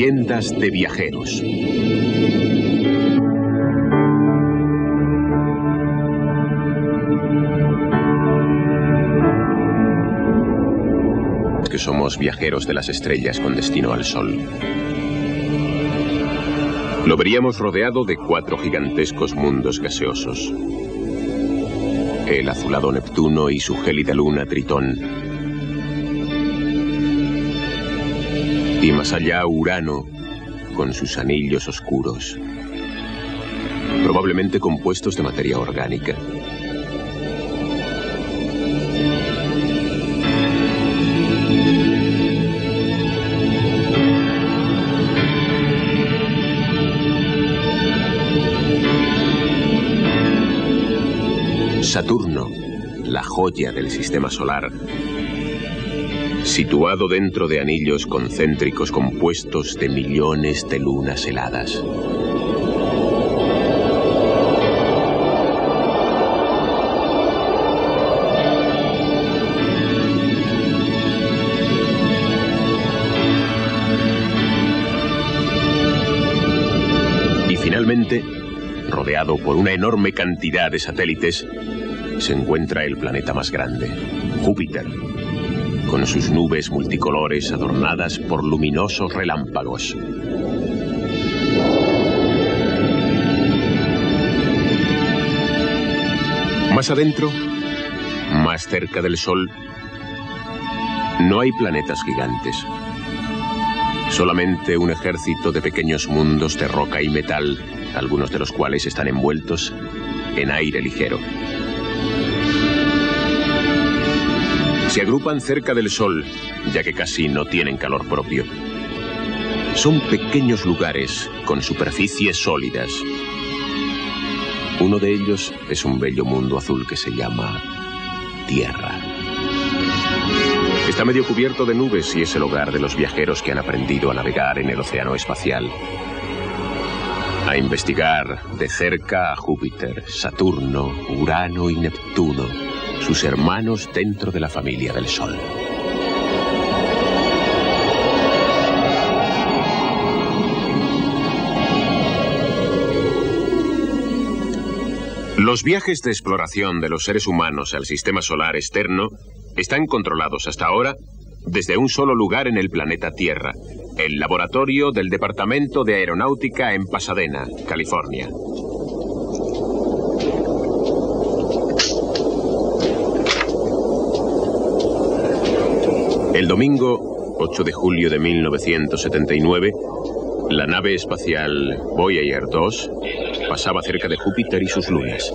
Leyendas de viajeros. Que somos viajeros de las estrellas con destino al Sol. Lo veríamos rodeado de 4 gigantescos mundos gaseosos. El azulado Neptuno y su gélida luna Tritón. Y más allá Urano, con sus anillos oscuros, probablemente compuestos de materia orgánica. Saturno, la joya del sistema solar, situado dentro de anillos concéntricos compuestos de millones de lunas heladas. Y finalmente, rodeado por una enorme cantidad de satélites, se encuentra el planeta más grande, Júpiter, con sus nubes multicolores adornadas por luminosos relámpagos. Más adentro, más cerca del Sol, no hay planetas gigantes. Solamente un ejército de pequeños mundos de roca y metal, algunos de los cuales están envueltos en aire ligero. Se agrupan cerca del Sol, ya que casi no tienen calor propio. Son pequeños lugares con superficies sólidas. Uno de ellos es un bello mundo azul que se llama Tierra. Está medio cubierto de nubes y es el hogar de los viajeros que han aprendido a navegar en el océano espacial. A investigar de cerca a Júpiter, Saturno, Urano y Neptuno, sus hermanos dentro de la familia del Sol. Los viajes de exploración de los seres humanos al sistema solar externo están controlados hasta ahora desde un solo lugar en el planeta Tierra, el laboratorio del Departamento de Aeronáutica en Pasadena, California. El domingo 8 de julio de 1979, la nave espacial Voyager 2 pasaba cerca de Júpiter y sus lunas.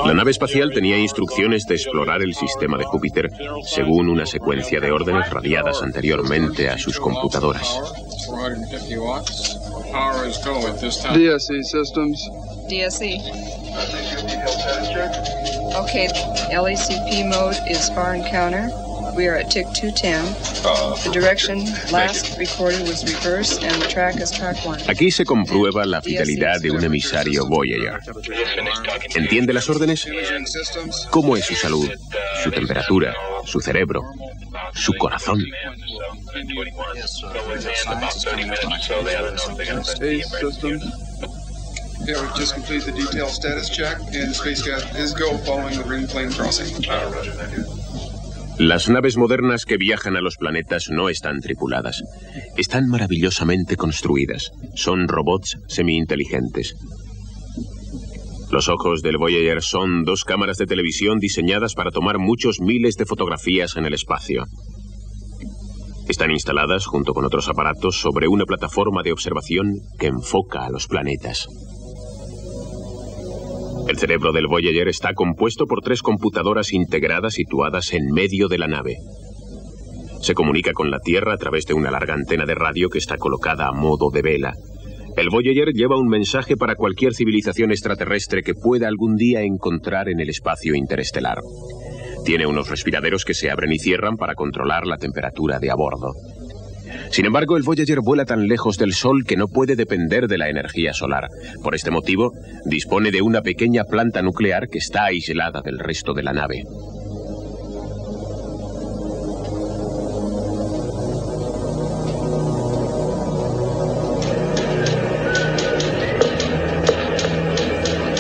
La nave espacial tenía instrucciones de explorar el sistema de Júpiter según una secuencia de órdenes radiadas anteriormente a sus computadoras. DSE systems. DSE. Okay, LACP mode is far encounter. We are at tick 210. The direction last recorded was reverse and the track is track 1. Aquí se comprueba la fidelidad de un emisario Voyager. ¿Entiende las órdenes? ¿Cómo es su salud, su temperatura, su cerebro, su corazón? Yeah, we've just completed the detailed status check, and the spacecraft is go following the ring plane crossing. Las naves modernas que viajan a los planetas no están tripuladas. Están maravillosamente construidas. Son robots semi-inteligentes. Los ojos del Voyager son 2 cámaras de televisión diseñadas para tomar muchos miles de fotografías en el espacio. Están instaladas junto con otros aparatos sobre una plataforma de observación que enfoca a los planetas. El cerebro del Voyager está compuesto por 3 computadoras integradas situadas en medio de la nave. Se comunica con la Tierra a través de una larga antena de radio que está colocada a modo de vela. El Voyager lleva un mensaje para cualquier civilización extraterrestre que pueda algún día encontrar en el espacio interestelar. Tiene unos respiraderos que se abren y cierran para controlar la temperatura de a bordo. Sin embargo, el Voyager vuela tan lejos del Sol que no puede depender de la energía solar. Por este motivo, dispone de una pequeña planta nuclear que está aislada del resto de la nave.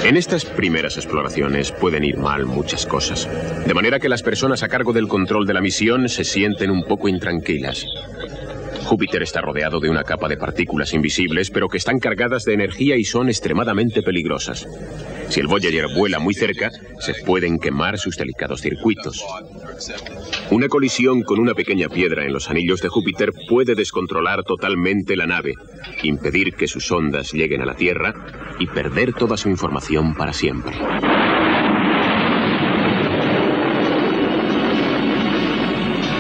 En estas primeras exploraciones pueden ir mal muchas cosas, de manera que las personas a cargo del control de la misión se sienten un poco intranquilas. Júpiter está rodeado de una capa de partículas invisibles, pero que están cargadas de energía y son extremadamente peligrosas. Si el Voyager vuela muy cerca, se pueden quemar sus delicados circuitos. Una colisión con una pequeña piedra en los anillos de Júpiter puede descontrolar totalmente la nave, impedir que sus ondas lleguen a la Tierra y perder toda su información para siempre.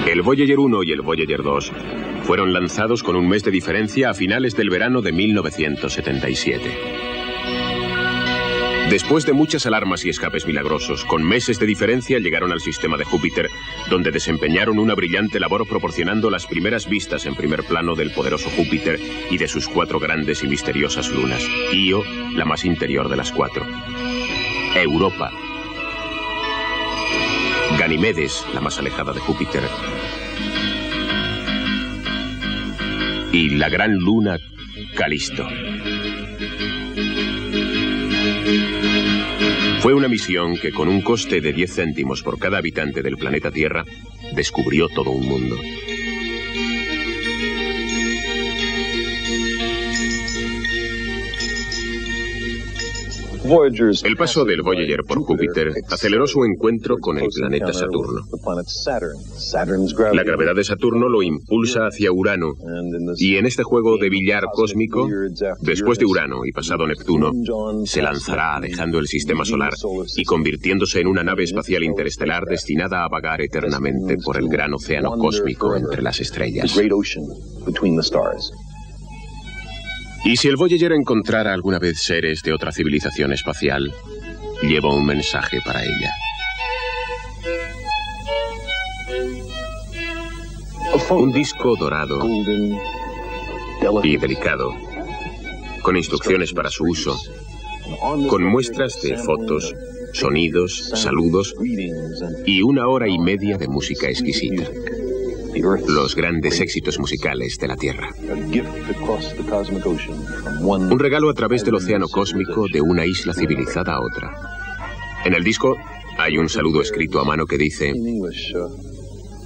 El Voyager 1 y el Voyager 2 fueron lanzados con un mes de diferencia a finales del verano de 1977. Después de muchas alarmas y escapes milagrosos, con meses de diferencia llegaron al sistema de Júpiter, donde desempeñaron una brillante labor proporcionando las primeras vistas en primer plano del poderoso Júpiter y de sus 4 grandes y misteriosas lunas. Io, la más interior de las 4. Europa. Ganimedes, la más alejada de Júpiter. Y la gran luna Calisto. Fue una misión que, con un coste de 10 céntimos por cada habitante del planeta Tierra, descubrió todo un mundo. El paso del Voyager por Júpiter aceleró su encuentro con el planeta Saturno. La gravedad de Saturno lo impulsa hacia Urano, y en este juego de billar cósmico, después de Urano y pasado Neptuno, se lanzará dejando el sistema solar y convirtiéndose en una nave espacial interestelar destinada a vagar eternamente por el gran océano cósmico entre las estrellas. Y si el Voyager encontrara alguna vez seres de otra civilización espacial, lleva un mensaje para ella. Un disco dorado y delicado, con instrucciones para su uso, con muestras de fotos, sonidos, saludos y 1 hora y media de música exquisita. Los grandes éxitos musicales de la Tierra. Un regalo a través del océano cósmico de una isla civilizada a otra. En el disco hay un saludo escrito a mano que dice: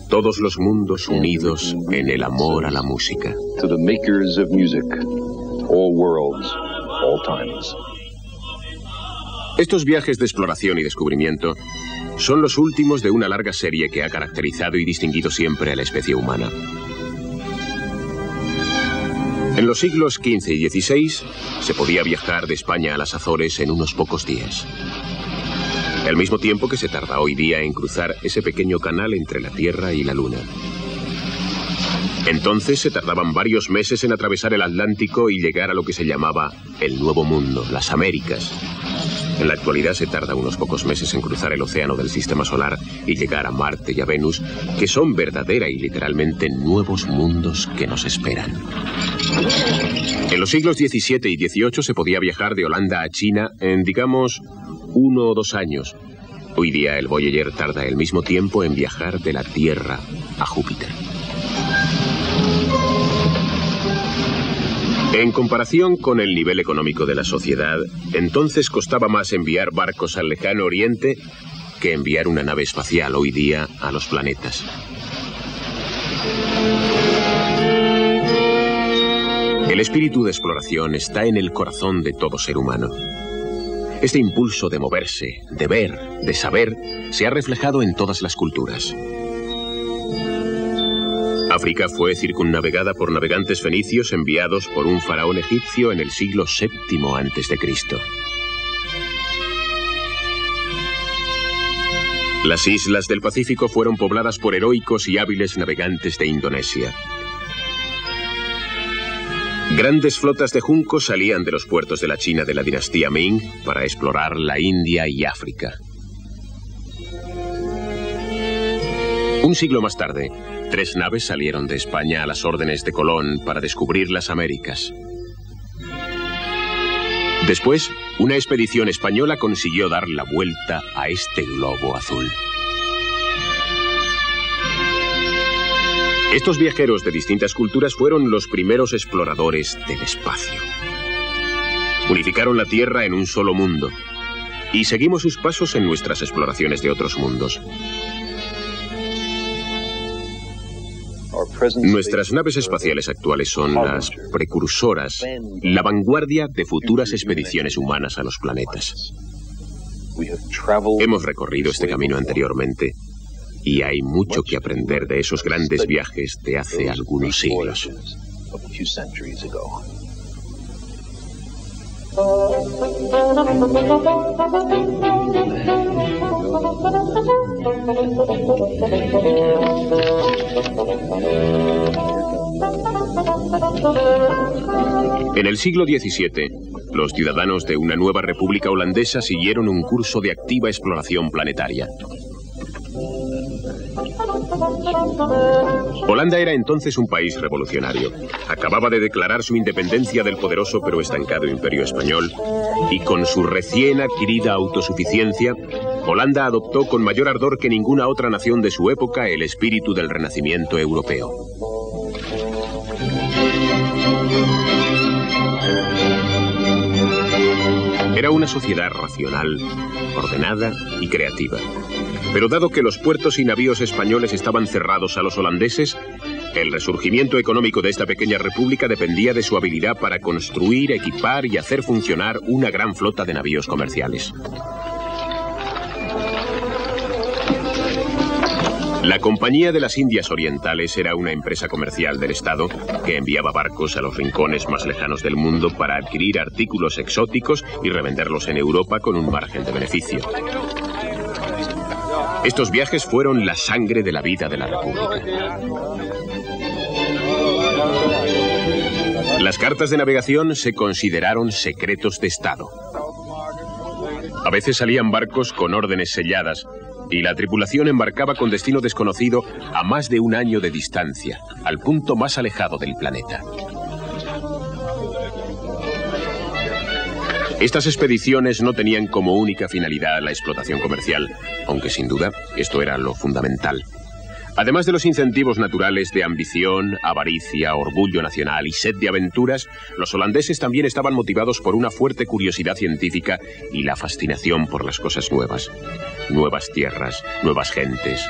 todos los mundos unidos en el amor a la música. Estos viajes de exploración y descubrimiento son los últimos de una larga serie que ha caracterizado y distinguido siempre a la especie humana. En los siglos XV y XVI se podía viajar de España a las Azores en unos pocos días. Al mismo tiempo que se tarda hoy día en cruzar ese pequeño canal entre la Tierra y la Luna. Entonces se tardaban varios meses en atravesar el Atlántico y llegar a lo que se llamaba el Nuevo Mundo, las Américas. En la actualidad se tarda unos pocos meses en cruzar el océano del Sistema Solar y llegar a Marte y a Venus, que son verdadera y literalmente nuevos mundos que nos esperan. En los siglos XVII y XVIII se podía viajar de Holanda a China en, digamos, 1 o 2 años. Hoy día el Voyager tarda el mismo tiempo en viajar de la Tierra a Júpiter. En comparación con el nivel económico de la sociedad, entonces costaba más enviar barcos al lejano oriente que enviar una nave espacial hoy día a los planetas. El espíritu de exploración está en el corazón de todo ser humano. Este impulso de moverse, de ver, de saber, se ha reflejado en todas las culturas. África fue circunnavegada por navegantes fenicios enviados por un faraón egipcio en el siglo VII a.C. Las islas del Pacífico fueron pobladas por heroicos y hábiles navegantes de Indonesia. Grandes flotas de juncos salían de los puertos de la China de la dinastía Ming para explorar la India y África. Un siglo más tarde, 3 naves salieron de España a las órdenes de Colón para descubrir las Américas. Después, una expedición española consiguió dar la vuelta a este globo azul. Estos viajeros de distintas culturas fueron los primeros exploradores del espacio. Unificaron la Tierra en un solo mundo y seguimos sus pasos en nuestras exploraciones de otros mundos. Nuestras naves espaciales actuales son las precursoras, la vanguardia de futuras expediciones humanas a los planetas. Hemos recorrido este camino anteriormente y hay mucho que aprender de esos grandes viajes de hace algunos siglos. En el siglo XVII, los ciudadanos de una nueva república holandesa siguieron un curso de activa exploración planetaria. Holanda era entonces un país revolucionario. Acababa de declarar su independencia del poderoso pero estancado Imperio Español, y con su recién adquirida autosuficiencia, Holanda adoptó con mayor ardor que ninguna otra nación de su época el espíritu del Renacimiento europeo. Era una sociedad racional, ordenada y creativa. Pero dado que los puertos y navíos españoles estaban cerrados a los holandeses, el resurgimiento económico de esta pequeña república dependía de su habilidad para construir, equipar y hacer funcionar una gran flota de navíos comerciales. La Compañía de las Indias Orientales era una empresa comercial del Estado que enviaba barcos a los rincones más lejanos del mundo para adquirir artículos exóticos y revenderlos en Europa con un margen de beneficio. Estos viajes fueron la sangre de la vida de la República. Las cartas de navegación se consideraron secretos de Estado. A veces salían barcos con órdenes selladas y la tripulación embarcaba con destino desconocido a más de un año de distancia, al punto más alejado del planeta. Estas expediciones no tenían como única finalidad la explotación comercial, aunque sin duda esto era lo fundamental. Además de los incentivos naturales de ambición, avaricia, orgullo nacional y sed de aventuras, los holandeses también estaban motivados por una fuerte curiosidad científica y la fascinación por las cosas nuevas. Nuevas tierras, nuevas gentes,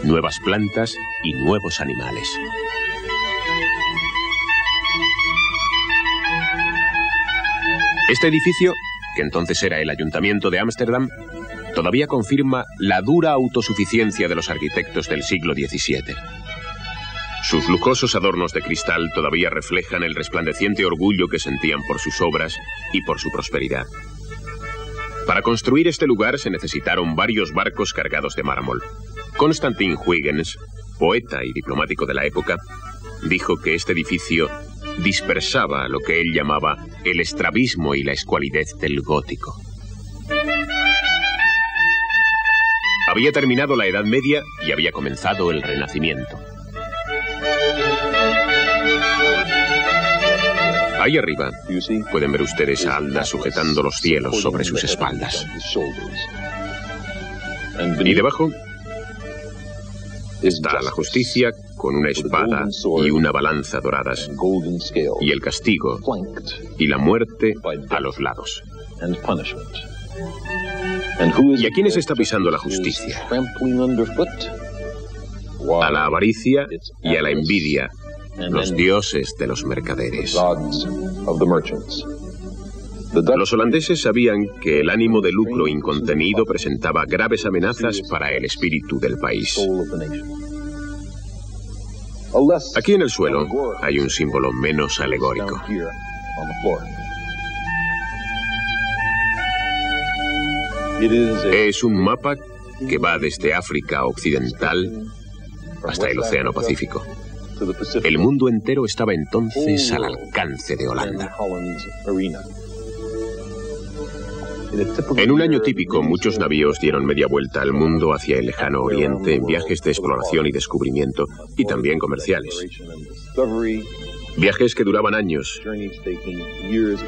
nuevas plantas y nuevos animales. Este edificio, que entonces era el Ayuntamiento de Ámsterdam, todavía confirma la dura autosuficiencia de los arquitectos del siglo XVII. Sus lujosos adornos de cristal todavía reflejan el resplandeciente orgullo que sentían por sus obras y por su prosperidad. Para construir este lugar se necesitaron varios barcos cargados de mármol. Constantin Huygens, poeta y diplomático de la época, dijo que este edificio dispersaba lo que él llamaba el estrabismo y la escualidez del gótico. Había terminado la Edad Media y había comenzado el Renacimiento. Ahí arriba pueden ver ustedes a Alda sujetando los cielos sobre sus espaldas. Y debajo está la justicia con una espada y una balanza doradas, y el castigo y la muerte a los lados. ¿Y a quiénes está pisando la justicia? A la avaricia y a la envidia, los dioses de los mercaderes. Los holandeses sabían que el ánimo de lucro incontenido presentaba graves amenazas para el espíritu del país. Aquí en el suelo hay un símbolo menos alegórico. Es un mapa que va desde África Occidental hasta el Océano Pacífico. El mundo entero estaba entonces al alcance de Holanda. En un año típico, muchos navíos dieron media vuelta al mundo hacia el lejano oriente en viajes de exploración y descubrimiento, y también comerciales. Viajes que duraban años.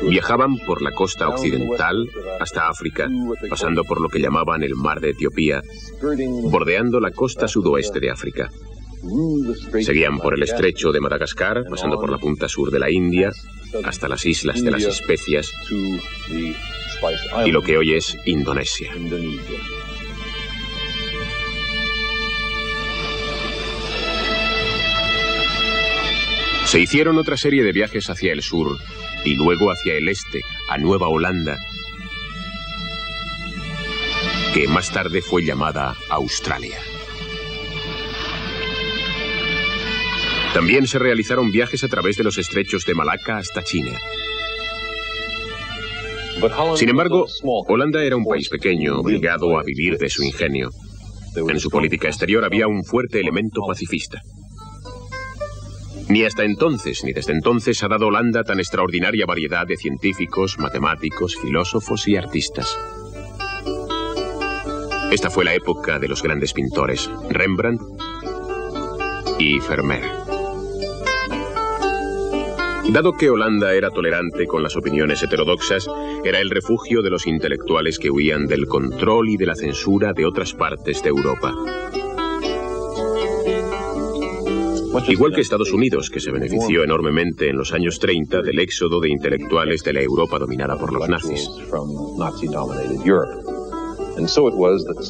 Viajaban por la costa occidental hasta África, pasando por lo que llamaban el mar de Etiopía, bordeando la costa sudoeste de África. Seguían por el estrecho de Madagascar, pasando por la punta sur de la India, hasta las islas de las especias y lo que hoy es Indonesia. Se hicieron otra serie de viajes hacia el sur y luego hacia el este, a Nueva Holanda, que más tarde fue llamada Australia. También se realizaron viajes a través de los estrechos de Malaca hasta China. Sin embargo, Holanda era un país pequeño, obligado a vivir de su ingenio. En su política exterior había un fuerte elemento pacifista. Ni hasta entonces, ni desde entonces ha dado Holanda tan extraordinaria variedad de científicos, matemáticos, filósofos y artistas. Esta fue la época de los grandes pintores, Rembrandt y Vermeer. Dado que Holanda era tolerante con las opiniones heterodoxas, era el refugio de los intelectuales que huían del control y de la censura de otras partes de Europa. Igual que Estados Unidos, que se benefició enormemente en los años 30 del éxodo de intelectuales de la Europa dominada por los nazis.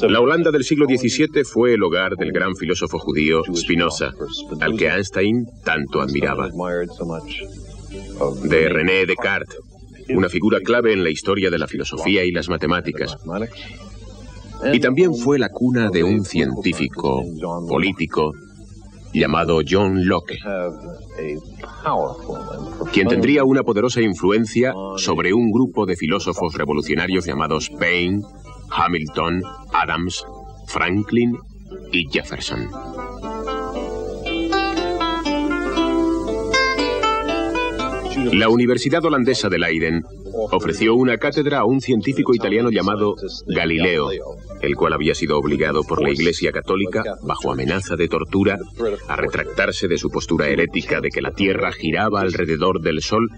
La Holanda del siglo XVII fue el hogar del gran filósofo judío Spinoza, al que Einstein tanto admiraba. De René Descartes, una figura clave en la historia de la filosofía y las matemáticas. Y también fue la cuna de un científico, político, llamado John Locke, quien tendría una poderosa influencia sobre un grupo de filósofos revolucionarios llamados Paine, Hamilton, Adams, Franklin y Jefferson. La Universidad Holandesa de Leiden ofreció una cátedra a un científico italiano llamado Galileo, el cual había sido obligado por la Iglesia Católica, bajo amenaza de tortura, a retractarse de su postura herética de que la Tierra giraba alrededor del Sol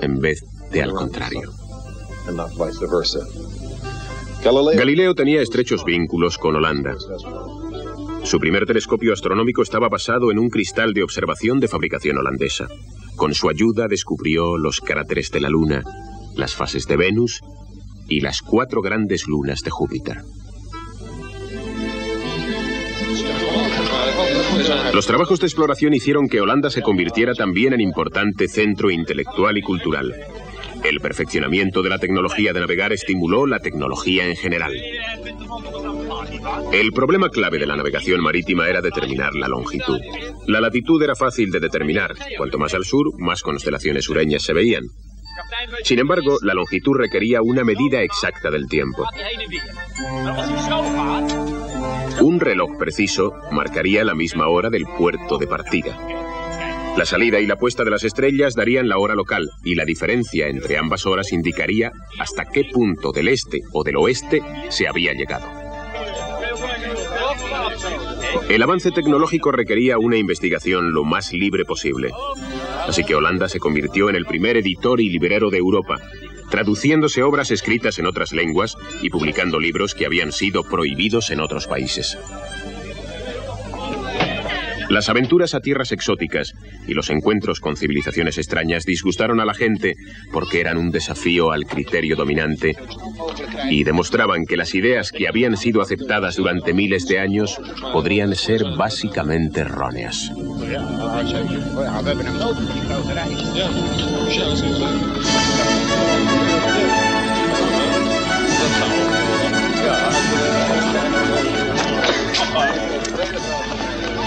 en vez de al contrario. Galileo tenía estrechos vínculos con Holanda. Su primer telescopio astronómico estaba basado en un cristal de observación de fabricación holandesa. Con su ayuda descubrió los cráteres de la Luna, las fases de Venus y las 4 grandes lunas de Júpiter. Los trabajos de exploración hicieron que Holanda se convirtiera también en importante centro intelectual y cultural. El perfeccionamiento de la tecnología de navegar estimuló la tecnología en general. El problema clave de la navegación marítima era determinar la longitud. La latitud era fácil de determinar. Cuanto más al sur, más constelaciones sureñas se veían. Sin embargo, la longitud requería una medida exacta del tiempo. Un reloj preciso marcaría la misma hora del puerto de partida. La salida y la puesta de las estrellas darían la hora local, y la diferencia entre ambas horas indicaría hasta qué punto del este o del oeste se había llegado. El avance tecnológico requería una investigación lo más libre posible. Así que Holanda se convirtió en el primer editor y librero de Europa, traduciéndose obras escritas en otras lenguas y publicando libros que habían sido prohibidos en otros países. Las aventuras a tierras exóticas y los encuentros con civilizaciones extrañas disgustaron a la gente porque eran un desafío al criterio dominante y demostraban que las ideas que habían sido aceptadas durante miles de años podrían ser básicamente erróneas.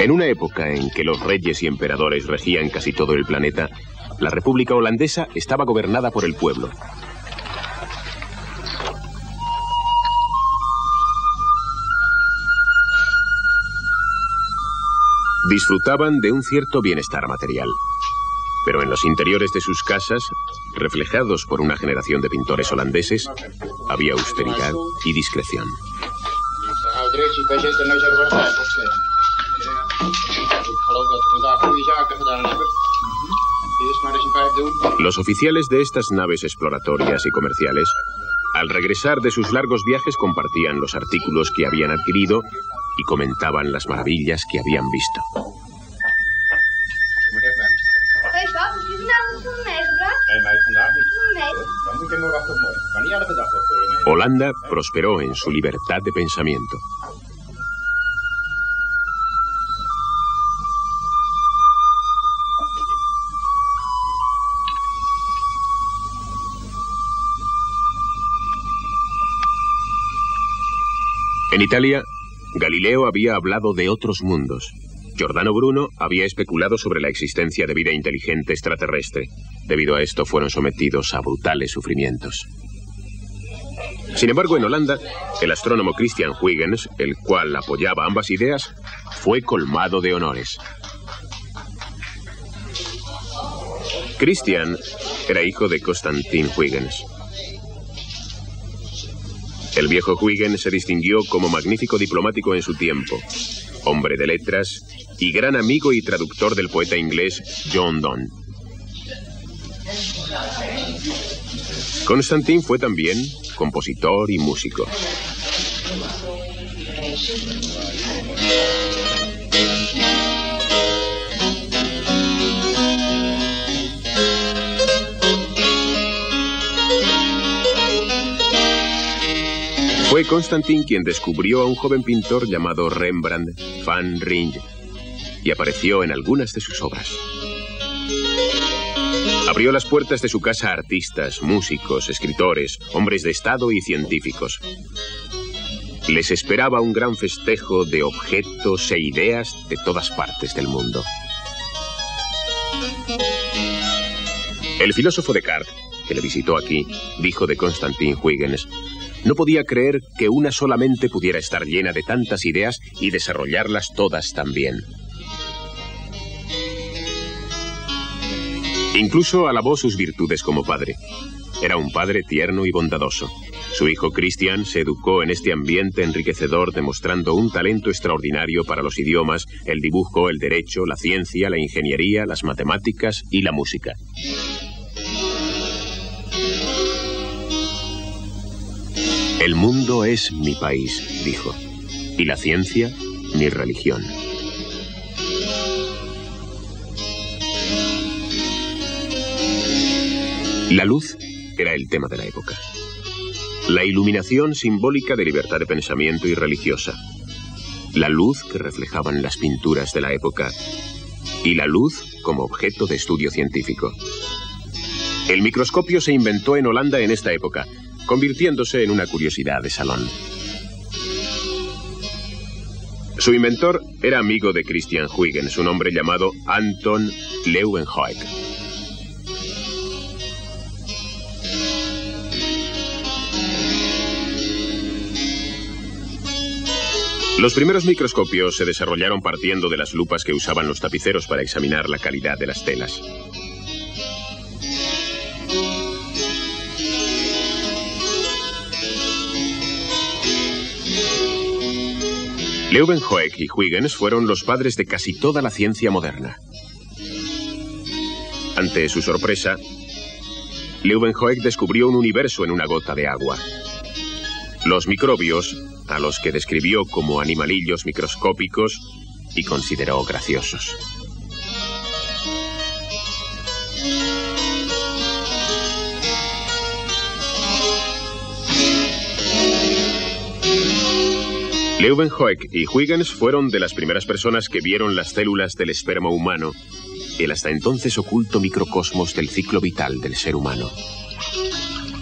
En una época en que los reyes y emperadores regían casi todo el planeta, la República Holandesa estaba gobernada por el pueblo. Disfrutaban de un cierto bienestar material. Pero en los interiores de sus casas, reflejados por una generación de pintores holandeses, había austeridad y discreción. Los oficiales de estas naves exploratorias y comerciales, al regresar de sus largos viajes, compartían los artículos que habían adquirido y comentaban las maravillas que habían visto. Holanda prosperó en su libertad de pensamiento. En Italia, Galileo había hablado de otros mundos. Giordano Bruno había especulado sobre la existencia de vida inteligente extraterrestre. Debido a esto fueron sometidos a brutales sufrimientos. Sin embargo, en Holanda, el astrónomo Christian Huygens, el cual apoyaba ambas ideas, fue colmado de honores. Christian era hijo de Constantin Huygens. El viejo Huygens se distinguió como magnífico diplomático en su tiempo, hombre de letras y gran amigo y traductor del poeta inglés John Donne. Constantin fue también compositor y músico. Fue Constantin quien descubrió a un joven pintor llamado Rembrandt van Rijn y apareció en algunas de sus obras. Abrió las puertas de su casa a artistas, músicos, escritores, hombres de Estado y científicos. Les esperaba un gran festejo de objetos e ideas de todas partes del mundo. El filósofo Descartes, que le visitó aquí, dijo de Constantin Huygens: no podía creer que una sola mente pudiera estar llena de tantas ideas y desarrollarlas todas tan bien. Incluso alabó sus virtudes como padre. Era un padre tierno y bondadoso. Su hijo Christian se educó en este ambiente enriquecedor, demostrando un talento extraordinario para los idiomas, el dibujo, el derecho, la ciencia, la ingeniería, las matemáticas y la música. El mundo es mi país, dijo, y la ciencia, mi religión. La luz era el tema de la época. La iluminación simbólica de libertad de pensamiento y religiosa. La luz que reflejaban las pinturas de la época. Y la luz como objeto de estudio científico. El microscopio se inventó en Holanda en esta época, convirtiéndose en una curiosidad de salón. Su inventor era amigo de Christian Huygens, un hombre llamado Anton Leeuwenhoek. Los primeros microscopios se desarrollaron partiendo de las lupas que usaban los tapiceros para examinar la calidad de las telas. Leeuwenhoek y Huygens fueron los padres de casi toda la ciencia moderna. Ante su sorpresa, Leeuwenhoek descubrió un universo en una gota de agua. Los microbios, a los que describió como animalillos microscópicos y consideró graciosos. Leeuwenhoek y Huygens fueron de las primeras personas que vieron las células del esperma humano, el hasta entonces oculto microcosmos del ciclo vital del ser humano.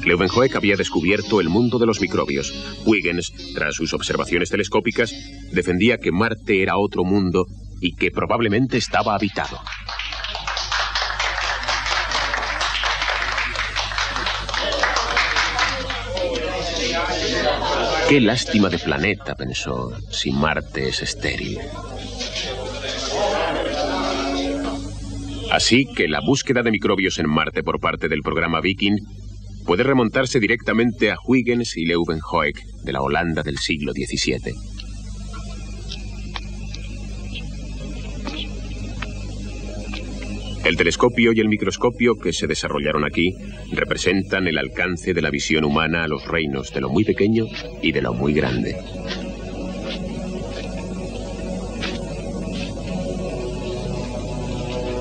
Leeuwenhoek había descubierto el mundo de los microbios. Huygens, tras sus observaciones telescópicas, defendía que Marte era otro mundo y que probablemente estaba habitado. Qué lástima de planeta, pensó, si Marte es estéril. Así que la búsqueda de microbios en Marte por parte del programa Viking puede remontarse directamente a Huygens y Leeuwenhoek de la Holanda del siglo XVII. El telescopio y el microscopio que se desarrollaron aquí representan el alcance de la visión humana a los reinos de lo muy pequeño y de lo muy grande.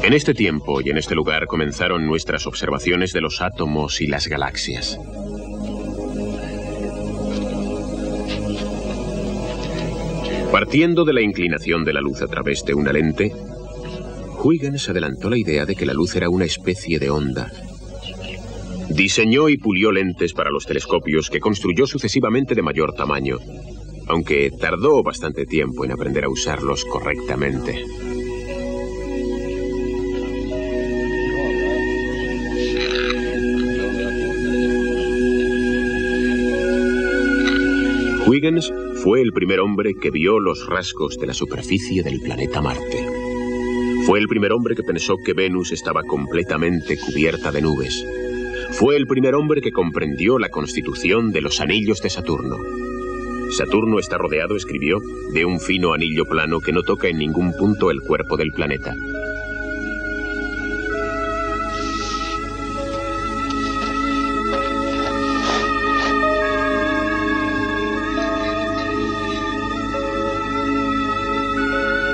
En este tiempo y en este lugar comenzaron nuestras observaciones de los átomos y las galaxias. Partiendo de la inclinación de la luz a través de una lente, Huygens adelantó la idea de que la luz era una especie de onda. Diseñó y pulió lentes para los telescopios que construyó sucesivamente de mayor tamaño, aunque tardó bastante tiempo en aprender a usarlos correctamente. Huygens fue el primer hombre que vio los rasgos de la superficie del planeta Marte. Fue el primer hombre que pensó que Venus estaba completamente cubierta de nubes. Fue el primer hombre que comprendió la constitución de los anillos de Saturno. Saturno está rodeado, escribió, de un fino anillo plano que no toca en ningún punto el cuerpo del planeta.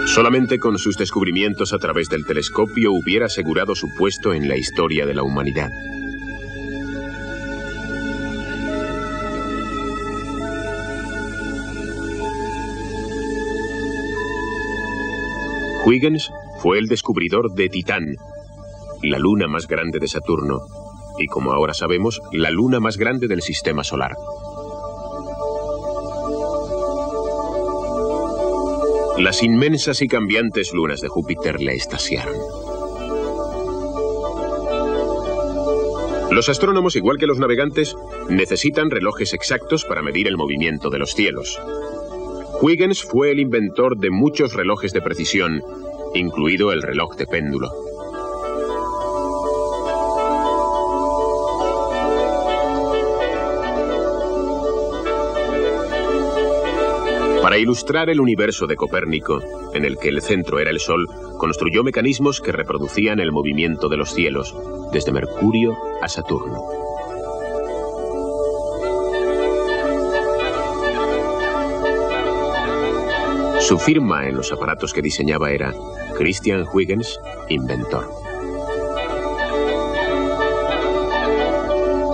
Solamente con sus descubrimientos a través del telescopio hubiera asegurado su puesto en la historia de la humanidad. Huygens fue el descubridor de Titán, la luna más grande de Saturno, y como ahora sabemos, la luna más grande del sistema solar. Las inmensas y cambiantes lunas de Júpiter le extasiaron. Los astrónomos, igual que los navegantes, necesitan relojes exactos para medir el movimiento de los cielos. Huygens fue el inventor de muchos relojes de precisión, incluido el reloj de péndulo. Para ilustrar el universo de Copérnico, en el que el centro era el Sol, construyó mecanismos que reproducían el movimiento de los cielos, desde Mercurio a Saturno. Su firma en los aparatos que diseñaba era Christian Huygens, inventor.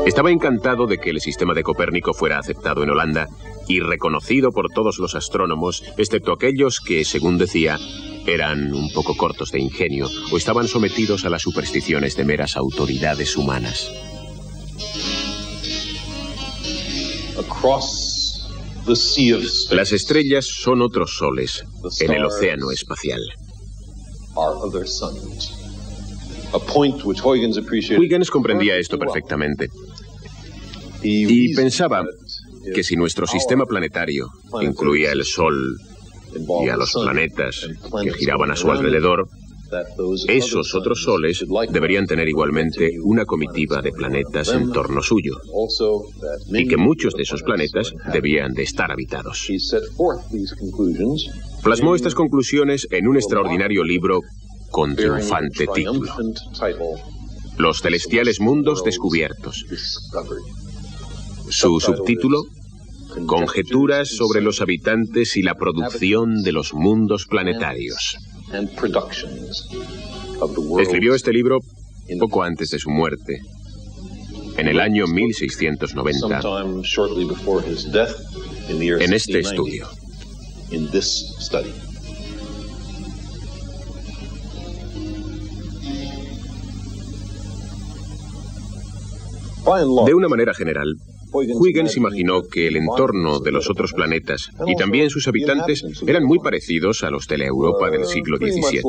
Estaba encantado de que el sistema de Copérnico fuera aceptado en Holanda y reconocido por todos los astrónomos, excepto aquellos que, según decía, eran un poco cortos de ingenio o estaban sometidos a las supersticiones de meras autoridades humanas. Las estrellas son otros soles en el océano espacial. Huygens comprendía esto perfectamente y pensaba que si nuestro sistema planetario incluía el Sol y a los planetas que giraban a su alrededor, esos otros soles deberían tener igualmente una comitiva de planetas en torno suyo, y que muchos de esos planetas debían de estar habitados. Plasmó estas conclusiones en un extraordinario libro con triunfante título: Los celestiales mundos descubiertos. Su subtítulo: Conjeturas sobre los habitantes y la producción de los mundos planetarios. Escribió este libro poco antes de su muerte, en el año 1690, en este estudio. De una manera general, Huygens imaginó que el entorno de los otros planetas y también sus habitantes eran muy parecidos a los de la Europa del siglo XVII.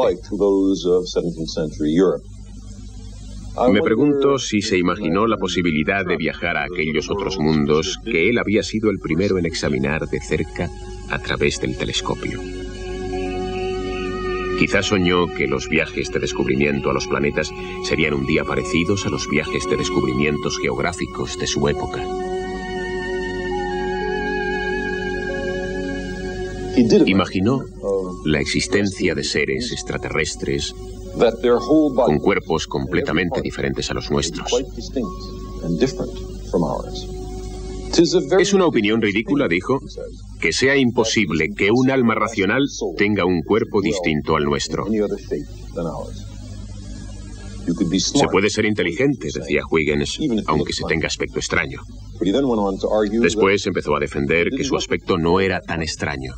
Me pregunto si se imaginó la posibilidad de viajar a aquellos otros mundos que él había sido el primero en examinar de cerca a través del telescopio. Quizás soñó que los viajes de descubrimiento a los planetas serían un día parecidos a los viajes de descubrimientos geográficos de su época. Imaginó la existencia de seres extraterrestres con cuerpos completamente diferentes a los nuestros. Es una opinión ridícula, dijo, que sea imposible que un alma racional tenga un cuerpo distinto al nuestro. Se puede ser inteligente, decía Huygens, aunque se tenga aspecto extraño. Después empezó a defender que su aspecto no era tan extraño.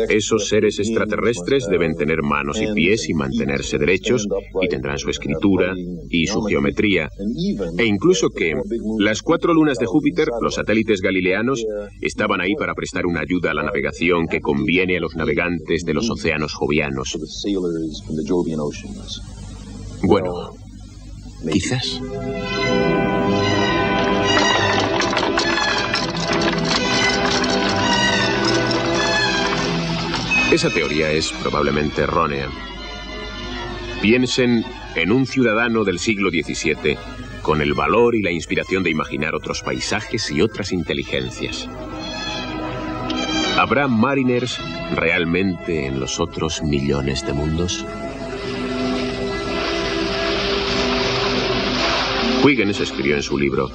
Esos seres extraterrestres deben tener manos y pies y mantenerse derechos, y tendrán su escritura y su geometría, e incluso que las 4 lunas de Júpiter, los satélites galileanos, estaban ahí para prestar una ayuda a la navegación que conviene a los navegantes de los océanos jovianos. Bueno, quizás. Esa teoría es probablemente errónea. Piensen en un ciudadano del siglo XVII con el valor y la inspiración de imaginar otros paisajes y otras inteligencias. ¿Habrá mariners realmente en los otros millones de mundos? Huygens escribió en su libro: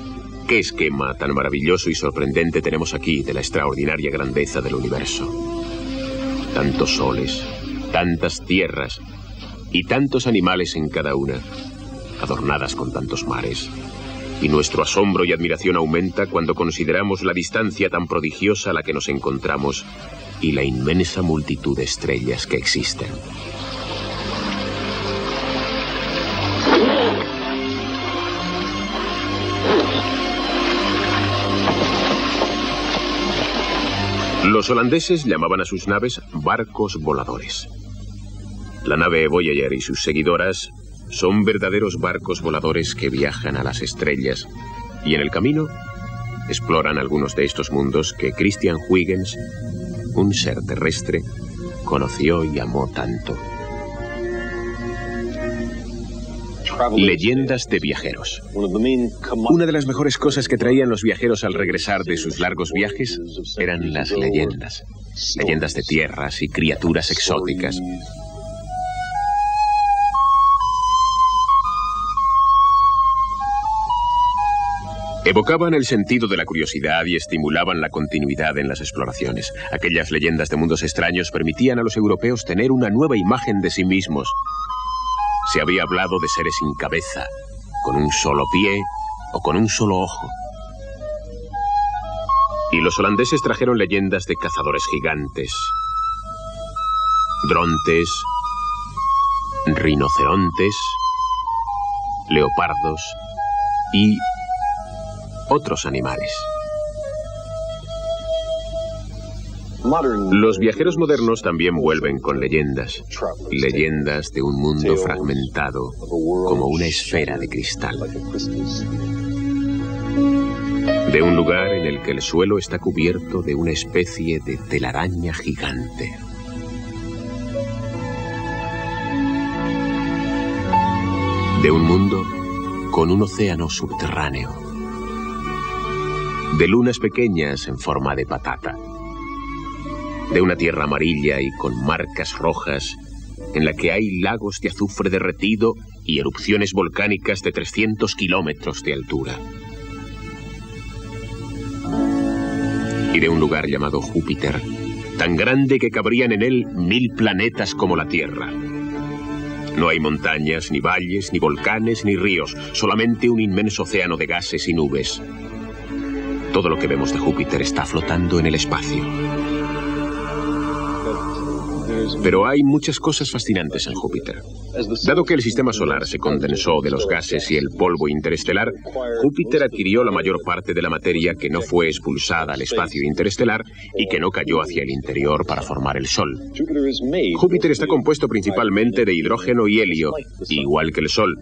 ¿qué esquema tan maravilloso y sorprendente tenemos aquí de la extraordinaria grandeza del universo? Tantos soles, tantas tierras y tantos animales en cada una, adornadas con tantos mares. Y nuestro asombro y admiración aumenta cuando consideramos la distancia tan prodigiosa a la que nos encontramos y la inmensa multitud de estrellas que existen. Los holandeses llamaban a sus naves barcos voladores. La nave Voyager y sus seguidoras son verdaderos barcos voladores que viajan a las estrellas y en el camino exploran algunos de estos mundos que Christian Huygens, un ser terrestre, conoció y amó tanto. Leyendas de viajeros. Una de las mejores cosas que traían los viajeros al regresar de sus largos viajes eran las leyendas. Leyendas de tierras y criaturas exóticas. Evocaban el sentido de la curiosidad y estimulaban la continuidad en las exploraciones. Aquellas leyendas de mundos extraños permitían a los europeos tener una nueva imagen de sí mismos. Se había hablado de seres sin cabeza, con un solo pie o con un solo ojo. Y los holandeses trajeron leyendas de cazadores gigantes, drontes, rinocerontes, leopardos y otros animales. Los viajeros modernos también vuelven con leyendas. Leyendas de un mundo fragmentado, como una esfera de cristal. De un lugar en el que el suelo está cubierto de una especie de telaraña gigante. De un mundo con un océano subterráneo. De lunas pequeñas en forma de patata. De una tierra amarilla y con marcas rojas, en la que hay lagos de azufre derretido y erupciones volcánicas de 300 kilómetros de altura. Y de un lugar llamado Júpiter, tan grande que cabrían en él 1000 planetas como la Tierra. No hay montañas, ni valles, ni volcanes, ni ríos, solamente un inmenso océano de gases y nubes. Todo lo que vemos de Júpiter está flotando en el espacio. Pero hay muchas cosas fascinantes en Júpiter. Dado que el sistema solar se condensó de los gases y el polvo interestelar, Júpiter adquirió la mayor parte de la materia que no fue expulsada al espacio interestelar y que no cayó hacia el interior para formar el Sol. Júpiter está compuesto principalmente de hidrógeno y helio, igual que el Sol.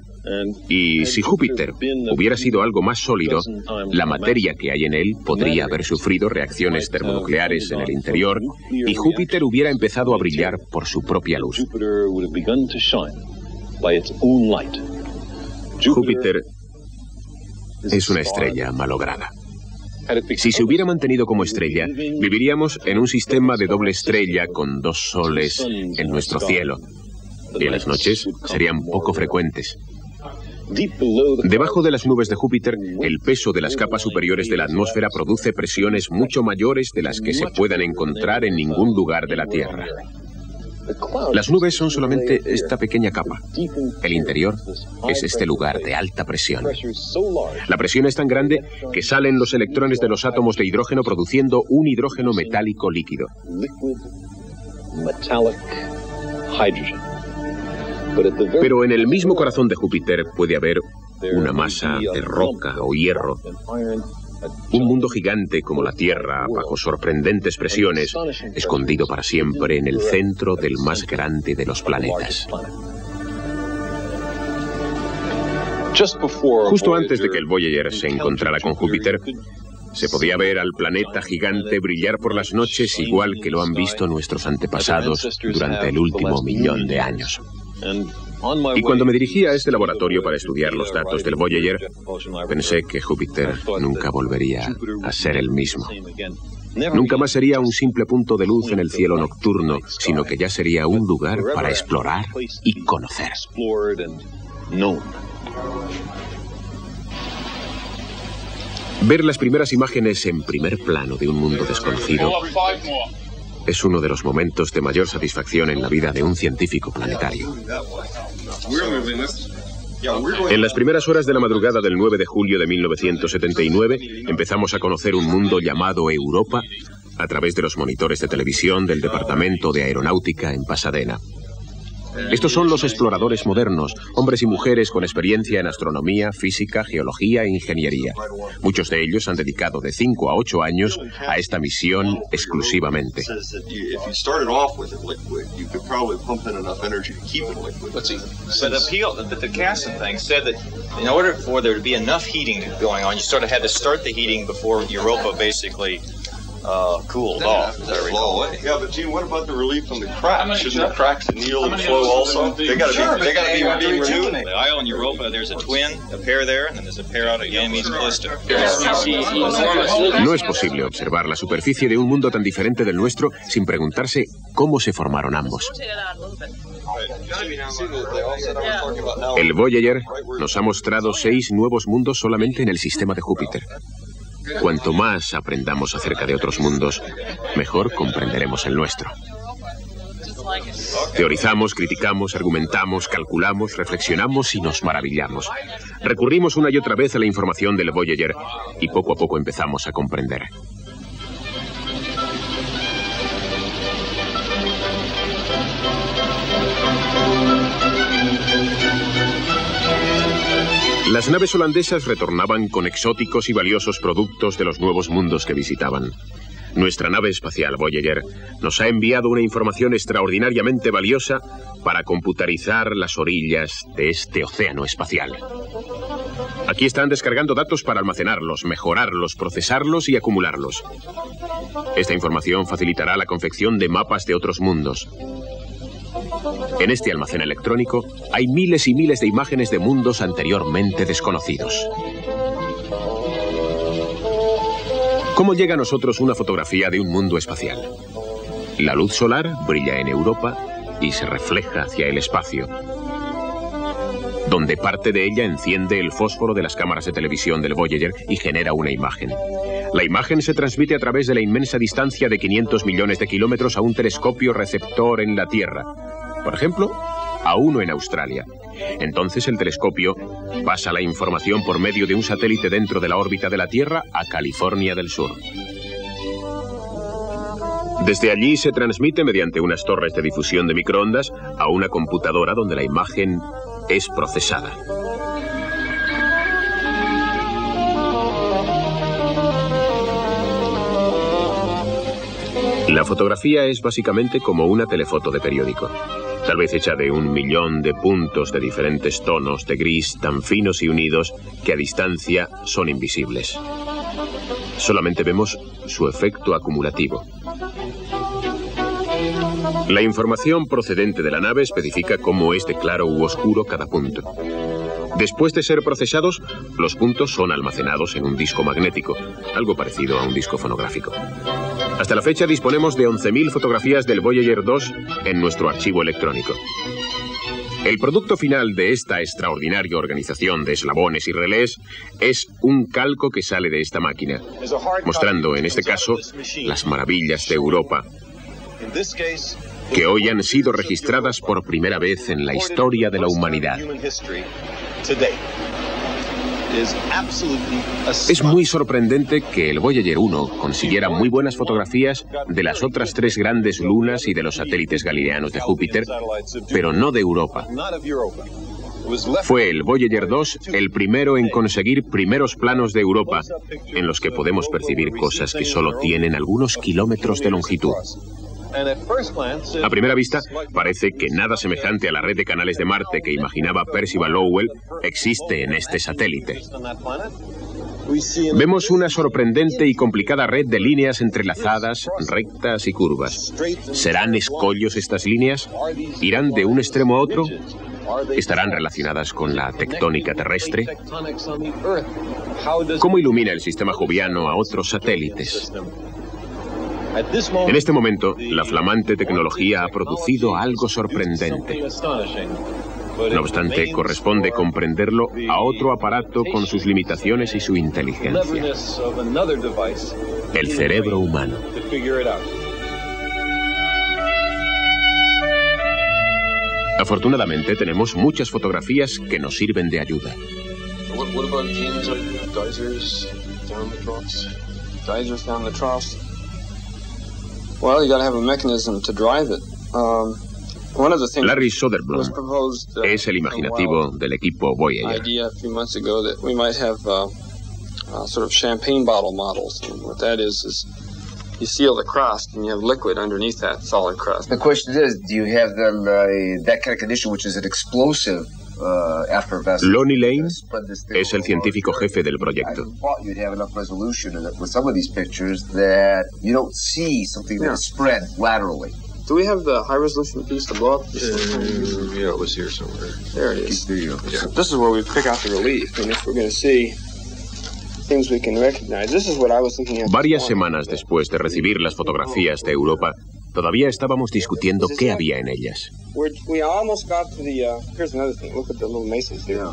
Y si Júpiter hubiera sido algo más sólido, la materia que hay en él podría haber sufrido reacciones termonucleares en el interior y Júpiter hubiera empezado a brillar por su propia luz. Júpiter es una estrella malograda. Si se hubiera mantenido como estrella, viviríamos en un sistema de doble estrella con 2 soles en nuestro cielo, y en las noches serían poco frecuentes. Debajo de las nubes de Júpiter, el peso de las capas superiores de la atmósfera produce presiones mucho mayores de las que se puedan encontrar en ningún lugar de la Tierra. Las nubes son solamente esta pequeña capa. El interior es este lugar de alta presión. La presión es tan grande que salen los electrones de los átomos de hidrógeno produciendo un hidrógeno metálico líquido. Pero en el mismo corazón de Júpiter puede haber una masa de roca o hierro. Un mundo gigante como la Tierra, bajo sorprendentes presiones, escondido para siempre en el centro del más grande de los planetas. Justo antes de que el Voyager se encontrara con Júpiter, se podía ver al planeta gigante brillar por las noches igual que lo han visto nuestros antepasados durante el último 1.000.000 de años. Y cuando me dirigí a este laboratorio para estudiar los datos del Voyager, pensé que Júpiter nunca volvería a ser el mismo. Nunca más sería un simple punto de luz en el cielo nocturno, sino que ya sería un lugar para explorar y conocer. Ver las primeras imágenes en primer plano de un mundo desconocido es uno de los momentos de mayor satisfacción en la vida de un científico planetario. En las primeras horas de la madrugada del 9 de julio de 1979, empezamos a conocer un mundo llamado Europa a través de los monitores de televisión del Departamento de Aeronáutica en Pasadena. Estos son los exploradores modernos, hombres y mujeres con experiencia en astronomía, física, geología e ingeniería. Muchos de ellos han dedicado de 5 a 8 años a esta misión exclusivamente. Cooled off, as I recall. Yeah, but Gene, what about the relief from the cracks? Shouldn't the cracks anneal and flow also? They gotta be renewed. The Io and Europa, there's a twin, a pair there, and then there's a pair out at Ganymede and Callisto. No es posible observar la superficie de un mundo tan diferente del nuestro sin preguntarse cómo se formaron ambos. El Voyager nos ha mostrado 6 nuevos mundos solamente en el sistema de Júpiter. Cuanto más aprendamos acerca de otros mundos, mejor comprenderemos el nuestro. Teorizamos, criticamos, argumentamos, calculamos, reflexionamos y nos maravillamos. Recurrimos una y otra vez a la información del Voyager y poco a poco empezamos a comprender. Las naves holandesas retornaban con exóticos y valiosos productos de los nuevos mundos que visitaban. Nuestra nave espacial Voyager nos ha enviado una información extraordinariamente valiosa para computarizar las orillas de este océano espacial. Aquí están descargando datos para almacenarlos, mejorarlos, procesarlos y acumularlos. Esta información facilitará la confección de mapas de otros mundos. En este almacén electrónico hay miles y miles de imágenes de mundos anteriormente desconocidos. ¿Cómo llega a nosotros una fotografía de un mundo espacial? La luz solar brilla en Europa y se refleja hacia el espacio, donde parte de ella enciende el fósforo de las cámaras de televisión del Voyager y genera una imagen. La imagen se transmite a través de la inmensa distancia de 500 millones de kilómetros a un telescopio receptor en la Tierra. Por ejemplo, a uno en Australia. Entonces el telescopio pasa la información por medio de un satélite dentro de la órbita de la Tierra a California del Sur. Desde allí se transmite mediante unas torres de difusión de microondas a una computadora donde la imagen es procesada. La fotografía es básicamente como una telefoto de periódico, tal vez hecha de 1.000.000 de puntos de diferentes tonos de gris tan finos y unidos que a distancia son invisibles. Solamente vemos su efecto acumulativo. La información procedente de la nave especifica cómo es de claro u oscuro cada punto. Después de ser procesados, los puntos son almacenados en un disco magnético, algo parecido a un disco fonográfico. Hasta la fecha disponemos de 11.000 fotografías del Voyager 2 en nuestro archivo electrónico. El producto final de esta extraordinaria organización de eslabones y relés es un calco que sale de esta máquina, mostrando en este caso las maravillas de Europa, que hoy han sido registradas por primera vez en la historia de la humanidad. Es muy sorprendente que el Voyager 1 consiguiera muy buenas fotografías de las otras 3 grandes lunas y de los satélites galileanos de Júpiter, pero no de Europa. Fue el Voyager 2 el primero en conseguir primeros planos de Europa, en los que podemos percibir cosas que solo tienen algunos kilómetros de longitud. A primera vista, parece que nada semejante a la red de canales de Marte que imaginaba Percival Lowell existe en este satélite. Vemos una sorprendente y complicada red de líneas entrelazadas, rectas y curvas. ¿Serán escollos estas líneas? ¿Irán de un extremo a otro? ¿Estarán relacionadas con la tectónica terrestre? ¿Cómo ilumina el sistema joviano a otros satélites? En este momento, la flamante tecnología ha producido algo sorprendente. No obstante, corresponde comprenderlo a otro aparato con sus limitaciones y su inteligencia: el cerebro humano. Afortunadamente, tenemos muchas fotografías que nos sirven de ayuda. Larry Soderblom es el imaginativo del equipo Voyager. You seal the crust and you have liquid underneath that solid crust. The question is, do you have that kind of condition which is an explosive effervescence? Lonnie Lane es el científico jefe del proyecto. You'd have enough resolution with some of these pictures that you don't see something that is spread laterally. Do we have the high-resolution piece to blow up? Yeah, it was here somewhere. There it is. Yeah. So this is where we pick out the relief, and if we're going to see things we can recognize. This is what I was thinking of. Varias semanas después de recibir las fotografías de Europa, todavía estábamos discutiendo qué había en ellas. We almost got to the, here's another thing, look at the little mesas here.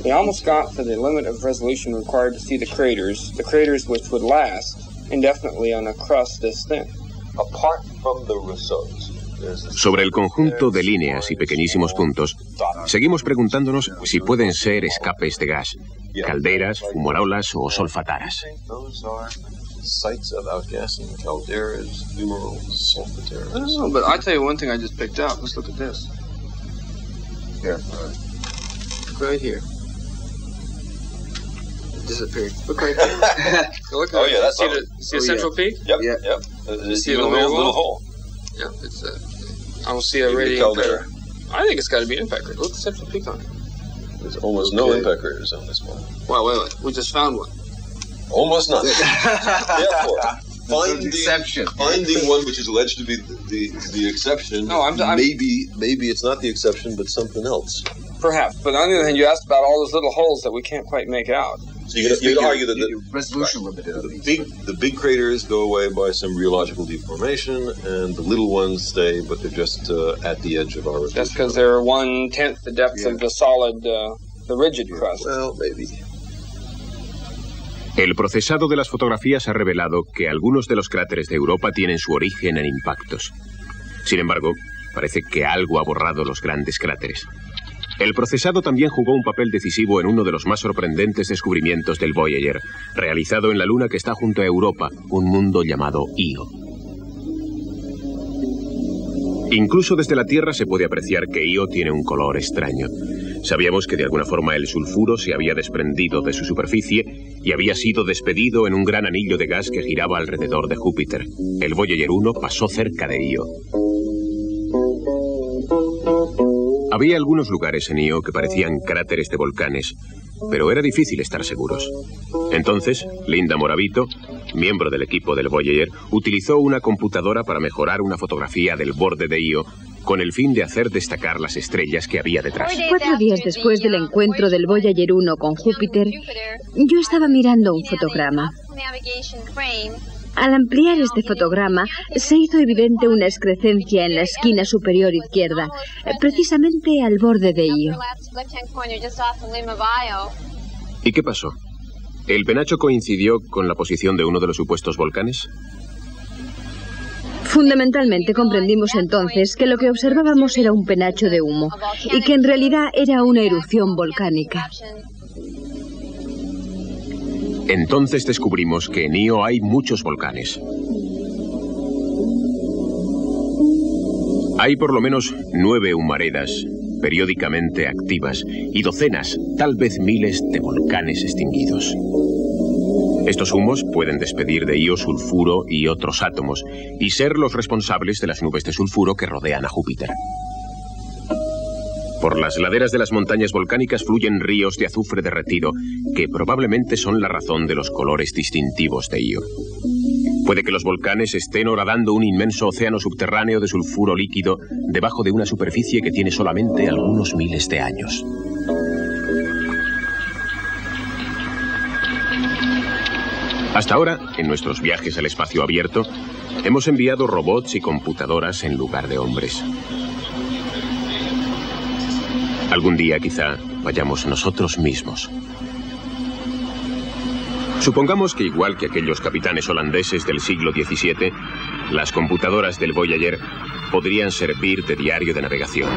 We almost got to the limit of resolution required to see the craters which would last indefinitely on a crust this thin. Apart from the Rousseaus. Sobre el conjunto de líneas y pequeñísimos puntos, seguimos preguntándonos si pueden ser escapes de gas, calderas, fumarolas o solfataras. But I tell you one thing I just picked out. Let's look at this. Here, right here. It disappeared. Look right there. Look Oh yeah, that's see the central peak? Yep. Yeah. Yep. You see the little hole? Yeah, it's I don't see a radiating crater. I think it's got to be an impact crater. Look at the central peak on it. There's almost no impact craters on this one. Well, wait. We just found one. Almost none. Therefore, finding one which is alleged to be the exception. No, I'm maybe it's not the exception, but something else. Perhaps, but on the other hand, you asked about all those little holes that we can't quite make out. So you could argue that the resolution limited. The big craters go away by some rheological deformation, and the little ones stay, but they're just at the edge of our resolution. That's because they're 1/10 the depth of the solid, the rigid crust. Well, maybe. El procesado de las fotografías ha revelado que algunos de los cráteres de Europa tienen su origen en impactos. Sin embargo, parece que algo ha borrado los grandes cráteres. El procesado también jugó un papel decisivo en uno de los más sorprendentes descubrimientos del Voyager, realizado en la Luna que está junto a Europa, un mundo llamado Io. Incluso desde la Tierra se puede apreciar que Io tiene un color extraño. Sabíamos que de alguna forma el sulfuro se había desprendido de su superficie y había sido despedido en un gran anillo de gas que giraba alrededor de Júpiter. El Voyager 1 pasó cerca de Io. Había algunos lugares en Io que parecían cráteres de volcanes, pero era difícil estar seguros. Entonces, Linda Moravito, miembro del equipo del Voyager, utilizó una computadora para mejorar una fotografía del borde de Io con el fin de hacer destacar las estrellas que había detrás. 4 días después del encuentro del Voyager 1 con Júpiter, yo estaba mirando un fotograma. Al ampliar este fotograma, se hizo evidente una excrescencia en la esquina superior izquierda, precisamente al borde de Io. ¿Y qué pasó? ¿El penacho coincidió con la posición de uno de los supuestos volcanes? Fundamentalmente comprendimos entonces que lo que observábamos era un penacho de humo y que en realidad era una erupción volcánica. Entonces descubrimos que en Io hay muchos volcanes. Hay por lo menos 9 humaredas periódicamente activas y docenas, tal vez miles, de volcanes extinguidos. Estos humos pueden despedir de Io sulfuro y otros átomos y ser los responsables de las nubes de sulfuro que rodean a Júpiter. Por las laderas de las montañas volcánicas fluyen ríos de azufre derretido que probablemente son la razón de los colores distintivos de Io. Puede que los volcanes estén horadando un inmenso océano subterráneo de sulfuro líquido debajo de una superficie que tiene solamente algunos miles de años. Hasta ahora, en nuestros viajes al espacio abierto, hemos enviado robots y computadoras en lugar de hombres. Algún día, quizá, vayamos nosotros mismos. Supongamos que, igual que aquellos capitanes holandeses del siglo XVII, las computadoras del Voyager podrían servir de diario de navegación.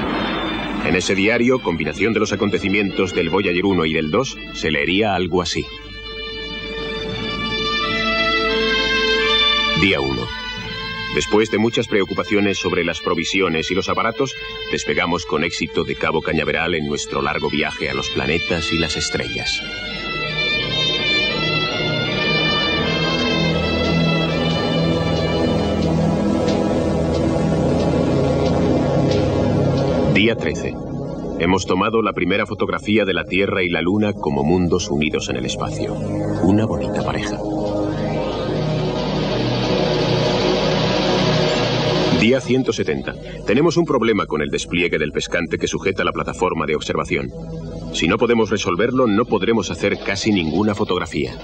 En ese diario, combinación de los acontecimientos del Voyager 1 y del 2, se leería algo así. Día 1. Después de muchas preocupaciones sobre las provisiones y los aparatos, despegamos con éxito de Cabo Cañaveral en nuestro largo viaje a los planetas y las estrellas. Día 13. Hemos tomado la primera fotografía de la Tierra y la Luna como mundos unidos en el espacio. Una bonita pareja. Día 170. Tenemos un problema con el despliegue del pescante que sujeta la plataforma de observación. Si no podemos resolverlo, no podremos hacer casi ninguna fotografía.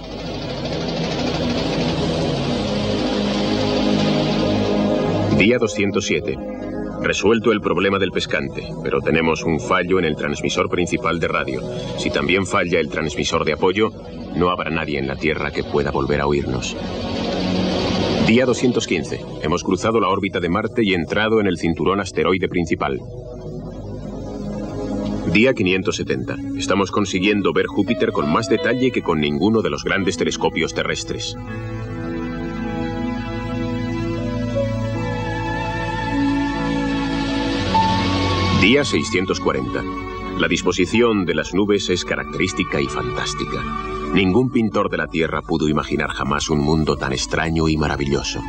Día 207. Resuelto el problema del pescante, pero tenemos un fallo en el transmisor principal de radio. Si también falla el transmisor de apoyo, no habrá nadie en la Tierra que pueda volver a oírnos. Día 215. Hemos cruzado la órbita de Marte y entrado en el cinturón asteroide principal. Día 570. Estamos consiguiendo ver Júpiter con más detalle que con ninguno de los grandes telescopios terrestres. Día 640. La disposición de las nubes es característica y fantástica. Ningún pintor de la Tierra pudo imaginar jamás un mundo tan extraño y maravilloso.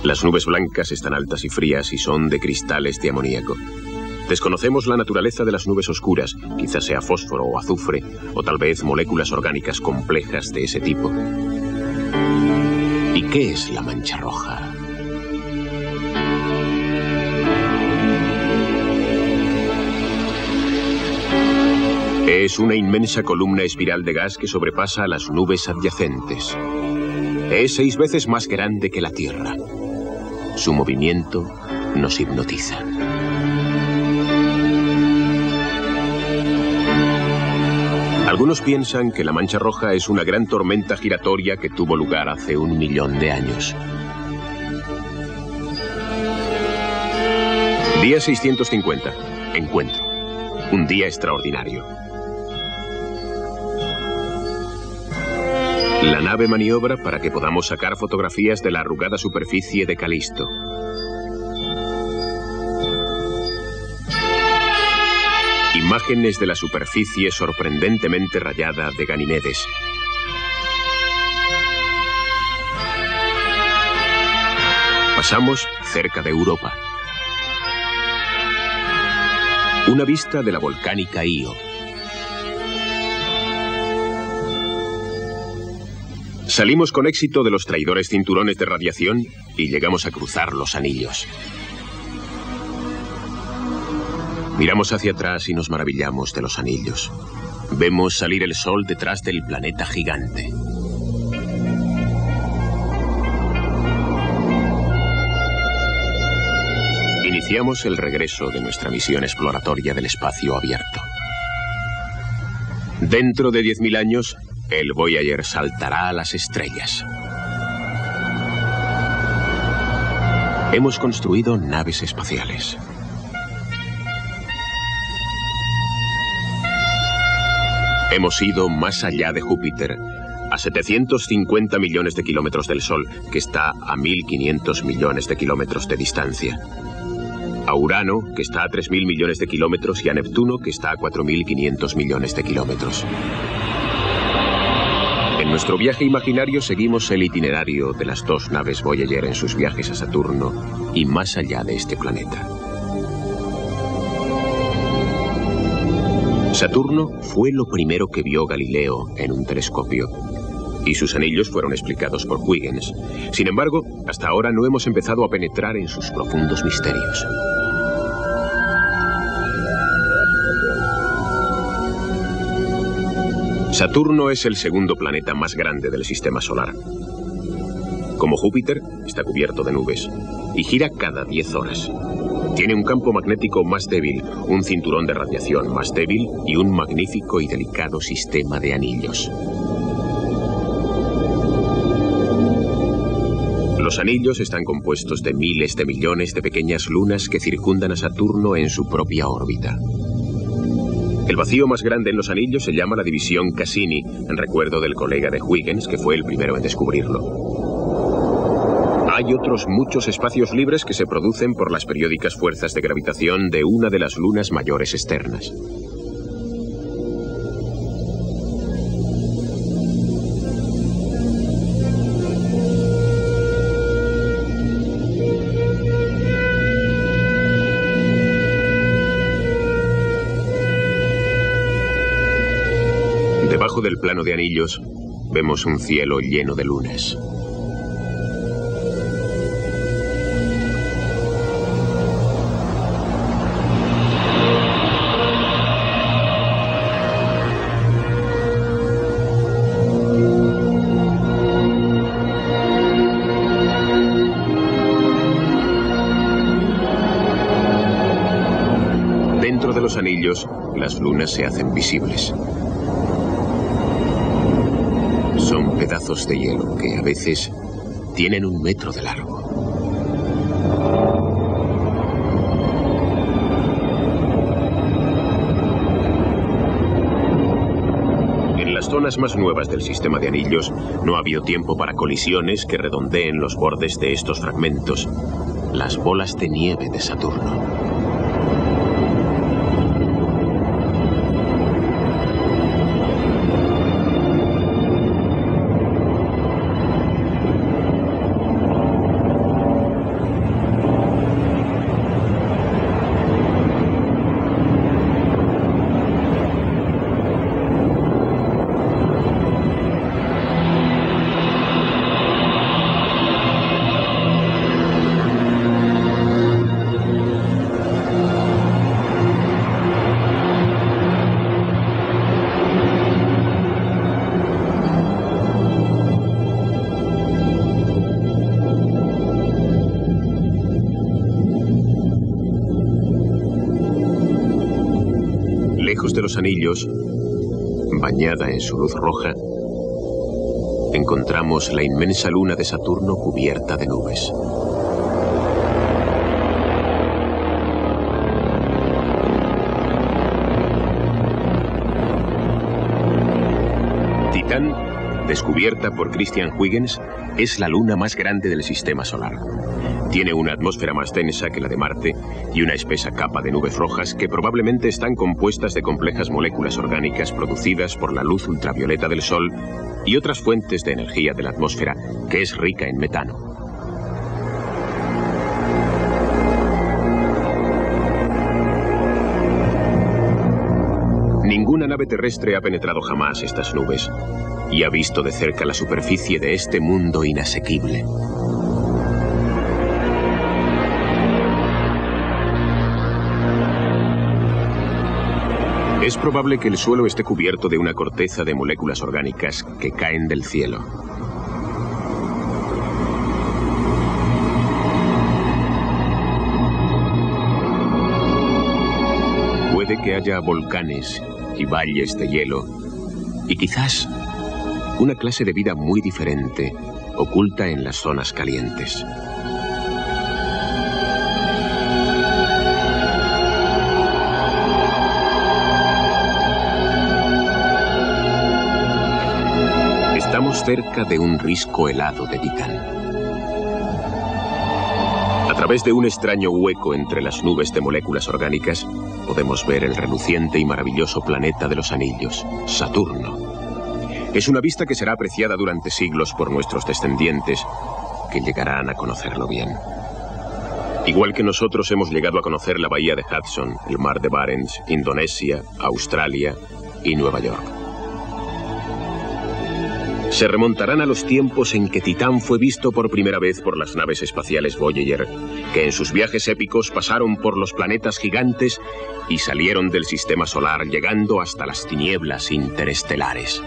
Las nubes blancas están altas y frías y son de cristales de amoníaco. Desconocemos la naturaleza de las nubes oscuras, quizás sea fósforo o azufre, o tal vez moléculas orgánicas complejas de ese tipo. ¿Y qué es la mancha roja? Es una inmensa columna espiral de gas que sobrepasa a las nubes adyacentes. Es 6 veces más grande que la Tierra. Su movimiento nos hipnotiza. Algunos piensan que la mancha roja es una gran tormenta giratoria que tuvo lugar hace 1 millón de años. Día 650. Encuentro. Un día extraordinario. La nave maniobra para que podamos sacar fotografías de la arrugada superficie de Calisto. Imágenes de la superficie sorprendentemente rayada de Ganimedes. Pasamos cerca de Europa. Una vista de la volcánica Io. Salimos con éxito de los traidores cinturones de radiación y llegamos a cruzar los anillos. Miramos hacia atrás y nos maravillamos de los anillos. Vemos salir el sol detrás del planeta gigante. Iniciamos el regreso de nuestra misión exploratoria del espacio abierto. Dentro de 10.000 años, el Voyager saltará a las estrellas. Hemos construido naves espaciales. Hemos ido más allá de Júpiter, a 750 millones de kilómetros del Sol, que está a 1.500 millones de kilómetros de distancia. A Urano, que está a 3.000 millones de kilómetros, y a Neptuno, que está a 4.500 millones de kilómetros. En nuestro viaje imaginario seguimos el itinerario de las dos naves Voyager en sus viajes a Saturno y más allá de este planeta. Saturno fue lo primero que vio Galileo en un telescopio, y sus anillos fueron explicados por Huygens. Sin embargo, hasta ahora no hemos empezado a penetrar en sus profundos misterios. Saturno es el segundo planeta más grande del sistema solar. Como Júpiter, está cubierto de nubes y gira cada 10 horas. Tiene un campo magnético más débil, un cinturón de radiación más débil y un magnífico y delicado sistema de anillos. Los anillos están compuestos de miles de millones de pequeñas lunas que circundan a Saturno en su propia órbita. El vacío más grande en los anillos se llama la división Cassini, en recuerdo del colega de Huygens, que fue el primero en descubrirlo. Hay otros muchos espacios libres que se producen por las periódicas fuerzas de gravitación de una de las lunas mayores externas. Debajo del plano de anillos, vemos un cielo lleno de lunas. Dentro de los anillos, las lunas se hacen visibles. Son pedazos de hielo que a veces tienen 1 metro de largo. En las zonas más nuevas del sistema de anillos no ha habido tiempo para colisiones que redondeen los bordes de estos fragmentos, las bolas de nieve de Saturno. De los anillos, bañada en su luz roja, encontramos la inmensa luna de Saturno cubierta de nubes. Titán, descubierta por Christian Huygens, es la luna más grande del sistema solar. Tiene una atmósfera más densa que la de Marte y una espesa capa de nubes rojas que probablemente están compuestas de complejas moléculas orgánicas producidas por la luz ultravioleta del Sol y otras fuentes de energía de la atmósfera, que es rica en metano. nave terrestre ha penetrado jamás estas nubes y ha visto de cerca la superficie de este mundo inasequible. Es probable que el suelo esté cubierto de una corteza de moléculas orgánicas que caen del cielo. Puede que haya volcanes y valles de hielo, y quizás una clase de vida muy diferente, oculta en las zonas calientes. Estamos cerca de un risco helado de Titan. A través de un extraño hueco entre las nubes de moléculas orgánicas, podemos ver el reluciente y maravilloso planeta de los anillos, Saturno. Es una vista que será apreciada durante siglos por nuestros descendientes, que llegarán a conocerlo bien. Igual que nosotros hemos llegado a conocer la bahía de Hudson, el mar de Barents, Indonesia, Australia y Nueva York. Se remontarán a los tiempos en que Titán fue visto por primera vez por las naves espaciales Voyager, que en sus viajes épicos pasaron por los planetas gigantes y salieron del sistema solar llegando hasta las tinieblas interestelares.